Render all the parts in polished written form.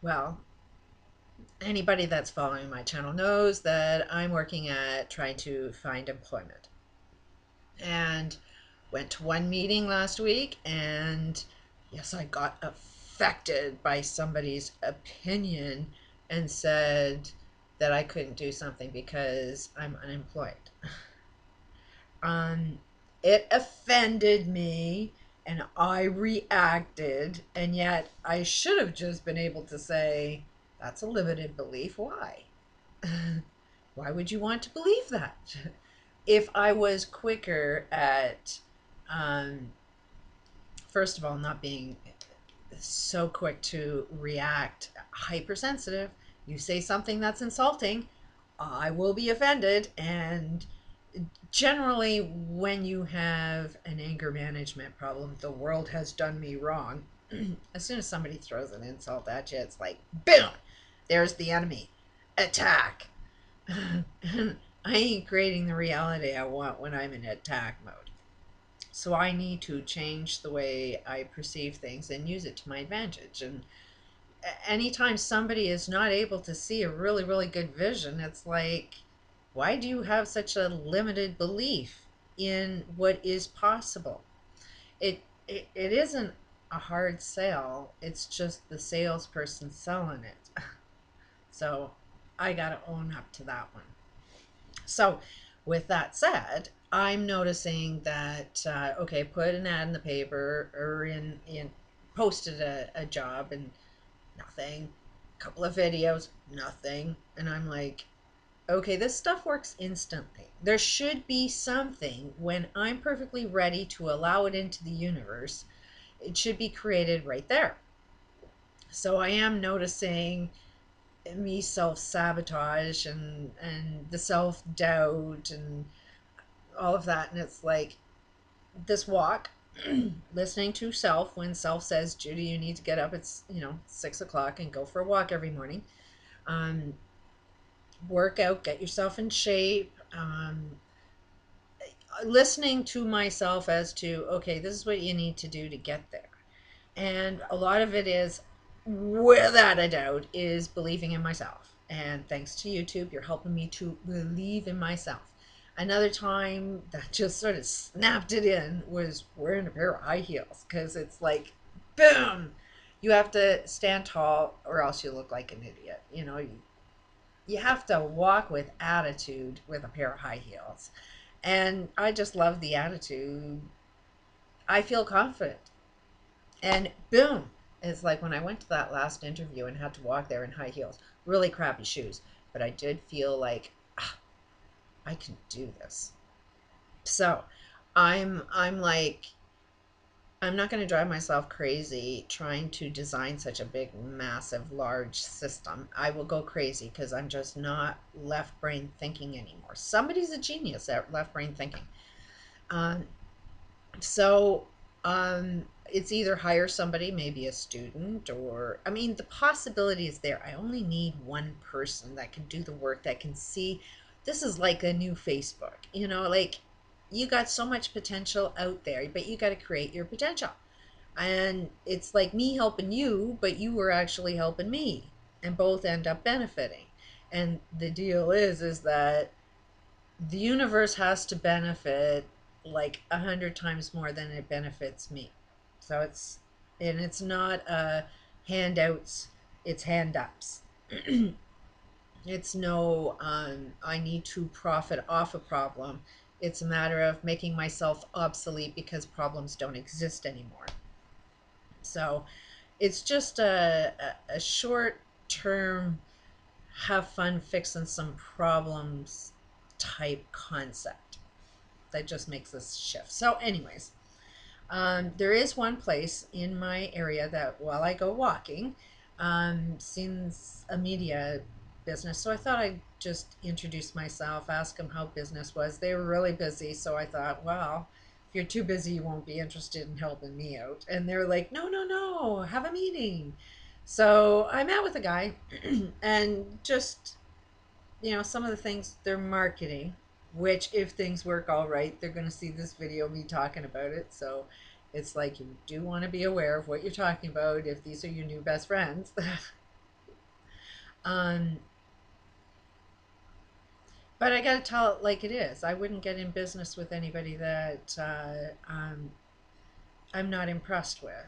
Well, anybody that's following my channel knows that I'm working at trying to find employment. And went to one meeting last week, and yes, I got affected by somebody's opinion and said that I couldn't do something because I'm unemployed. Um, it offended me and I reacted, and yet I should have just been able to say, that's a limited belief. Why? Why would you want to believe that? If I was quicker at, um, first of all, not being so quick to react, hypersensitive, you say something that's insulting, I will be offended. And generally, when you have an anger management problem, the world has done me wrong. As soon as somebody throws an insult at you, it's like, boom, there's the enemy. Attack. I ain't creating the reality I want when I'm in attack mode. So I need to change the way I perceive things and use it to my advantage. And anytime somebody is not able to see a really, really good vision, it's like, why do you have such a limited belief in what is possible? It isn't a hard sale. It's just the salesperson selling it. So I got to own up to that one. So, with that said, I'm noticing that okay, put an ad in the paper or in posted a job and nothing. A couple of videos, nothing. And I'm like, okay, this stuff works instantly. There should be something when I'm perfectly ready to allow it into the universe. It should be created right there. So I am noticing me self sabotage and the self doubt and all of that. And it's like this walk, listening to self when self says, Judy, you need to get up at 6 o'clock and go for a walk every morning. Um, Work out, get yourself in shape. Listening to myself as to, okay, this is what you need to do to get there. And a lot of it is, without a doubt, is believing in myself. And thanks to YouTube, you're helping me to believe in myself. Another time that just sort of snapped it in was wearing a pair of high heels, because it's like, boom, you have to stand tall or else you look like an idiot. You have to walk with attitude with a pair of high heels. And I just love the attitude. I feel confident. And boom, it's like when I went to that last interview and had to walk there in high heels, really crappy shoes, but I did feel like I can do this. So I'm like, I'm not going to drive myself crazy trying to design such a big, massive, large system. I will go crazy because I'm just not left brain thinking anymore. Somebody's a genius at left brain thinking. Um, So, it's either hire somebody, maybe a student, or I mean, the possibility is there. I only need one person that can do the work, that can see. This is like a new Facebook, like you got so much potential out there, but you got to create your potential. And it's like me helping you, but you were actually helping me, and both end up benefiting. And the deal is that the universe has to benefit like 100 times more than it benefits me. So it's not handouts, it's hand ups. It's no, I need to profit off a problem. It's a matter of making myself obsolete because problems don't exist anymore. So it's just a short term, have fun fixing some problems type concept that just makes this shift. So, anyways, there is one place in my area that while I go walking, seems a media business. So I thought I'd just introduce myself, ask them how business was. They were really busy, so I thought, well, if you're too busy, you won't be interested in helping me out. And they were like, no, no, no, have a meeting. So I met with a guy and just some of the things they're marketing, which if things work all right, they're going to see this video of me talking about it. So it's like you do want to be aware of what you're talking about if these are your new best friends. Um, but I got to tell it like it is. I wouldn't get in business with anybody that I'm not impressed with.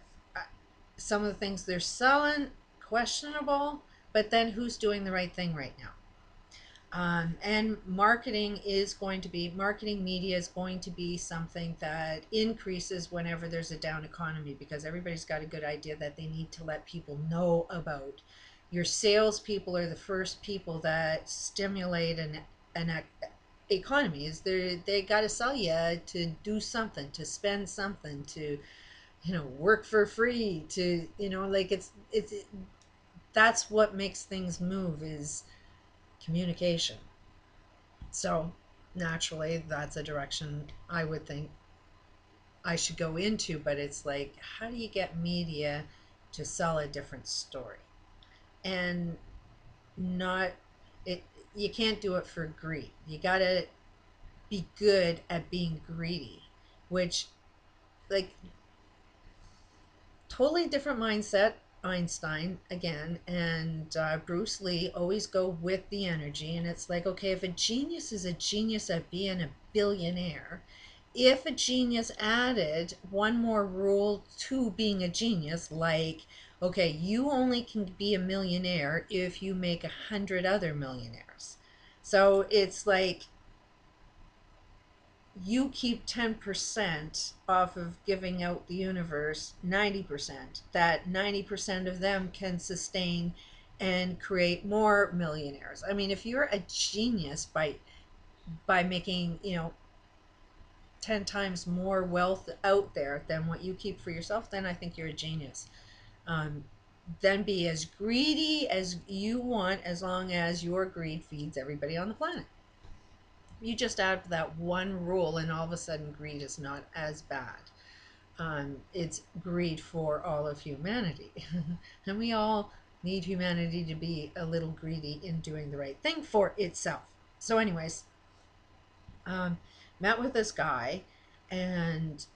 Some of the things they're selling, questionable, but then who's doing the right thing right now? And marketing media is going to be something that increases whenever there's a down economy, because everybody's got a good idea that they need to let people know about. Your salespeople are the first people that stimulate an economy. Is they got to sell you to do something, to spend something, to work for free, to like that's what makes things move, is communication. So naturally, that's a direction I would think I should go into. But it's like, how do you get media to sell a different story? And not it. You can't do it for greed. You gotta be good at being greedy, which, like, totally different mindset. Einstein again and Bruce Lee always go with the energy, and it's like, okay, if a genius is a genius at being a billionaire, if a genius added one more rule to being a genius, like, okay, you only can be a millionaire if you make 100 other millionaires. So it's like, you keep 10% off of giving out the universe 90%. That 90% of them can sustain and create more millionaires. I mean, if you're a genius by making, 10 times more wealth out there than what you keep for yourself, then I think you're a genius. Um, then be as greedy as you want, as long as your greed feeds everybody on the planet. You just add that one rule, and all of a sudden, greed is not as bad. It's greed for all of humanity. And we all need humanity to be a little greedy in doing the right thing for itself. So, anyways, um, met with this guy and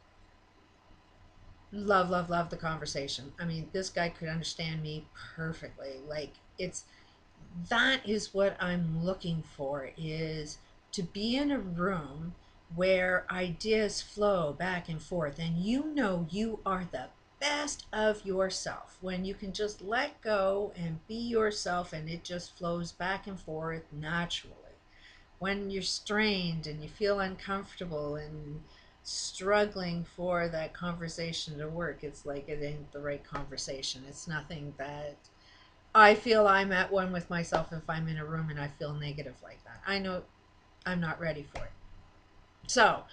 love the conversation. I mean, this guy could understand me perfectly. Like, that is what I'm looking for, is to be in a room where ideas flow back and forth, and you are the best of yourself, when you can just let go and be yourself, and it just flows back and forth naturally. When you're strained and you feel uncomfortable and struggling for that conversation to work, it's like it ain't the right conversation. It's nothing that I feel I'm at one with myself. If I'm in a room and I feel negative like that, I know I'm not ready for it. So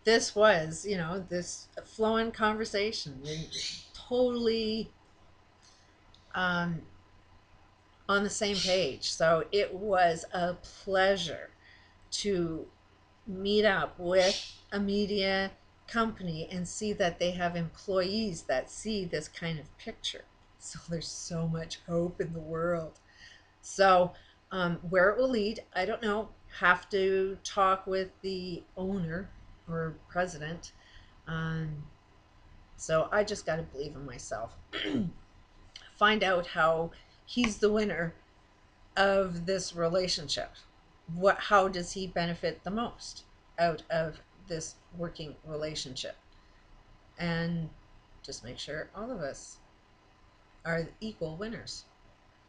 this was, this flowing conversation, totally um, on the same page. So it was a pleasure to meet up with a media company and see that they have employees that see this kind of picture. So there's so much hope in the world. So, where it will lead, I don't know. Have to talk with the owner or president. Um, so I just got to believe in myself. Find out how he's the winner of this relationship. How does he benefit the most out of this working relationship? And just make sure all of us are equal winners.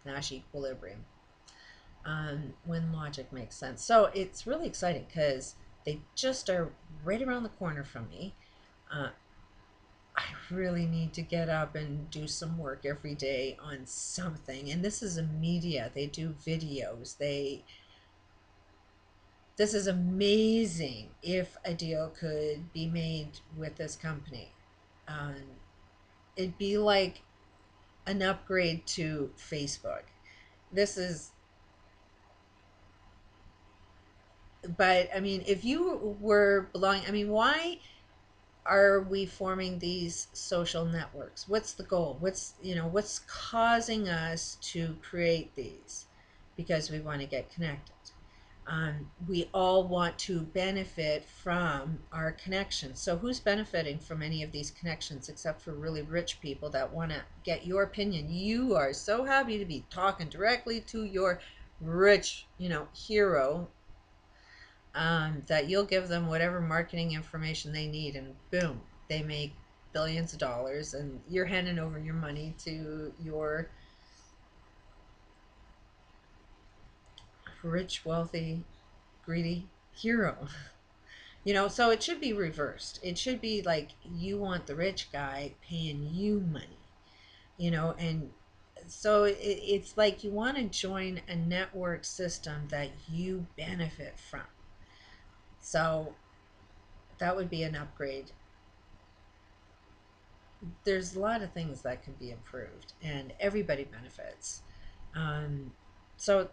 Nash equilibrium. When logic makes sense. So it's really exciting because they just are right around the corner from me. Uh, I really need to get up and do some work every day on something. And this is a media. They do videos. This is amazing if a deal could be made with this company. Um, it'd be like an upgrade to Facebook. This is But I mean, if you were belonging, I mean, why are we forming these social networks? What's the goal? What's causing us to create these? Because we want to get connected. We all want to benefit from our connections. So, who's benefiting from any of these connections except for really rich people that want to get your opinion? You are so happy to be talking directly to your rich, hero, that you'll give them whatever marketing information they need, and boom, they make billions of dollars, and you're handing over your money to your rich, wealthy, greedy hero. So it should be reversed. It should be like you want the rich guy paying you money, and so it's like you want to join a network system that you benefit from. So that would be an upgrade. There's a lot of things that can be improved, and everybody benefits. Um, so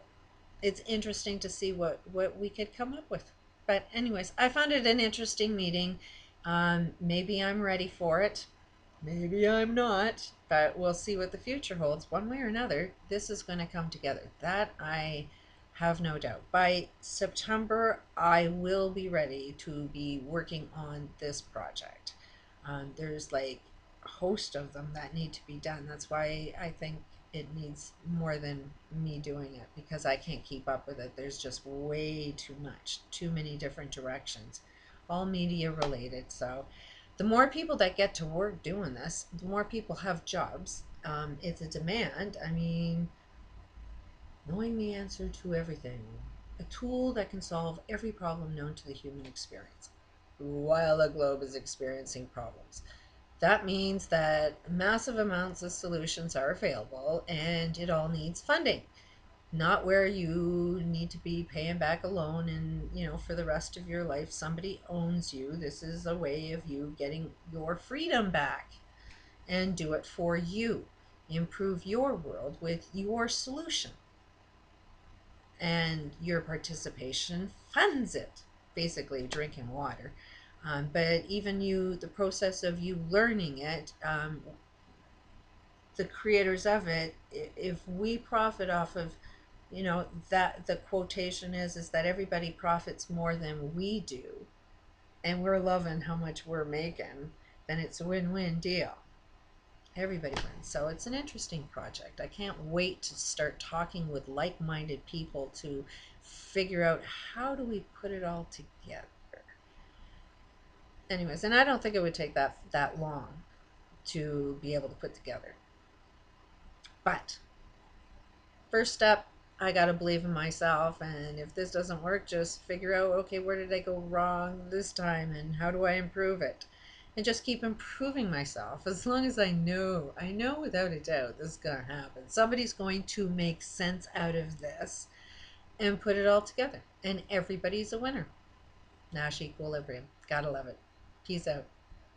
it's interesting to see what we could come up with. But anyways, I found it an interesting meeting. Maybe I'm ready for it. Maybe I'm not. But we'll see what the future holds. One way or another, this is going to come together. That I have no doubt. By September, I will be ready to be working on this project. There's like a host of them that need to be done. That's why I think it needs more than me doing it, because I can't keep up with it. There's just way too much, too many different directions, all media related. So the more people that get to work doing this, the more people have jobs. It's a demand. I mean, knowing the answer to everything, a tool that can solve every problem known to the human experience while the globe is experiencing problems. That means that massive amounts of solutions are available, and it all needs funding. Not where you need to be paying back a loan and, for the rest of your life somebody owns you. This is a way of you getting your freedom back, and do it for you. Improve your world with your solution, and your participation funds it. Basically, drinking water. But even the process of you learning it, the creators of it, if we profit off of, that the quotation is that everybody profits more than we do, and we're loving how much we're making, then it's a win-win deal. Everybody wins. So it's an interesting project. I can't wait to start talking with like-minded people to figure out how do we put it all together. Anyways, and I don't think it would take that long to be able to put together. But first step, I got to believe in myself, and if this doesn't work, just figure out, okay, where did I go wrong this time, and how do I improve it? And just keep improving myself. As long as I know without a doubt this is going to happen. Somebody's going to make sense out of this and put it all together, and everybody's a winner. Nash equilibrium. Gotta love it. Peace out.